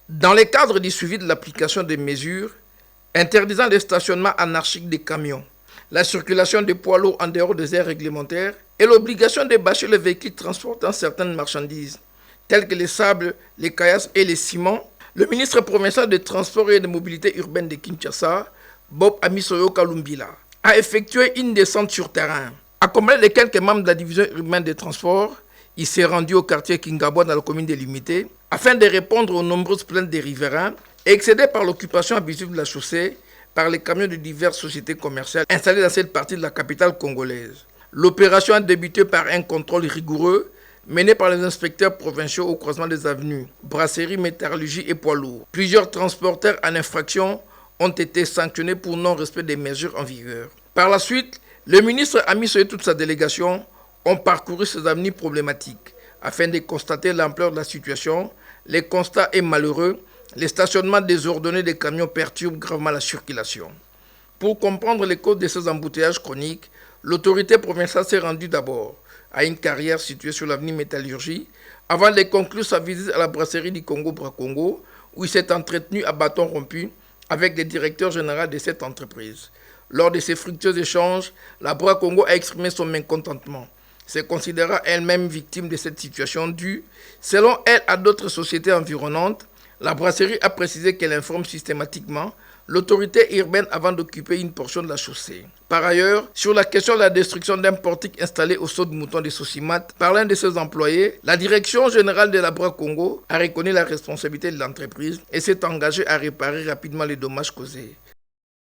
Dans le cadre du suivi de l'application des mesures interdisant le stationnement anarchique des camions, la circulation des poids lourds en dehors des aires réglementaires et l'obligation de bâcher les véhicules transportant certaines marchandises, telles que les sables, les caillasses et les ciments, le ministre provincial des Transports et de Mobilité urbaine de Kinshasa, Bob Amisoyo Kalumbila, a effectué une descente sur terrain. Accompagné de quelques membres de la division urbaine des transports, il s'est rendu au quartier Kingabwa dans la commune délimitée afin de répondre aux nombreuses plaintes des riverains excédés par l'occupation abusive de la chaussée par les camions de diverses sociétés commerciales installées dans cette partie de la capitale congolaise. L'opération a débuté par un contrôle rigoureux mené par les inspecteurs provinciaux au croisement des avenues, brasserie, métallurgie et poids lourds. Plusieurs transporteurs en infraction ont été sanctionnés pour non-respect des mesures en vigueur. Par la suite, le ministre Amisoyo et toute sa délégation ont parcouru ces avenues problématiques afin de constater l'ampleur de la situation. Les constats est malheureux. Les stationnements désordonnés des camions perturbent gravement la circulation. Pour comprendre les causes de ces embouteillages chroniques, l'autorité provinciale s'est rendue d'abord à une carrière située sur l'avenue Métallurgie avant de conclure sa visite à la brasserie du Congo-Bracongo où il s'est entretenu à bâton rompu avec le directeur général de cette entreprise. Lors de ces fructueux échanges, la Bracongo a exprimé son mécontentement, se considérant elle-même victime de cette situation due, selon elle, à d'autres sociétés environnantes. La brasserie a précisé qu'elle informe systématiquement l'autorité urbaine avant d'occuper une portion de la chaussée. Par ailleurs, sur la question de la destruction d'un portique installé au saut de mouton de Sosimat par l'un de ses employés, la direction générale de la Bracongo a reconnu la responsabilité de l'entreprise et s'est engagée à réparer rapidement les dommages causés.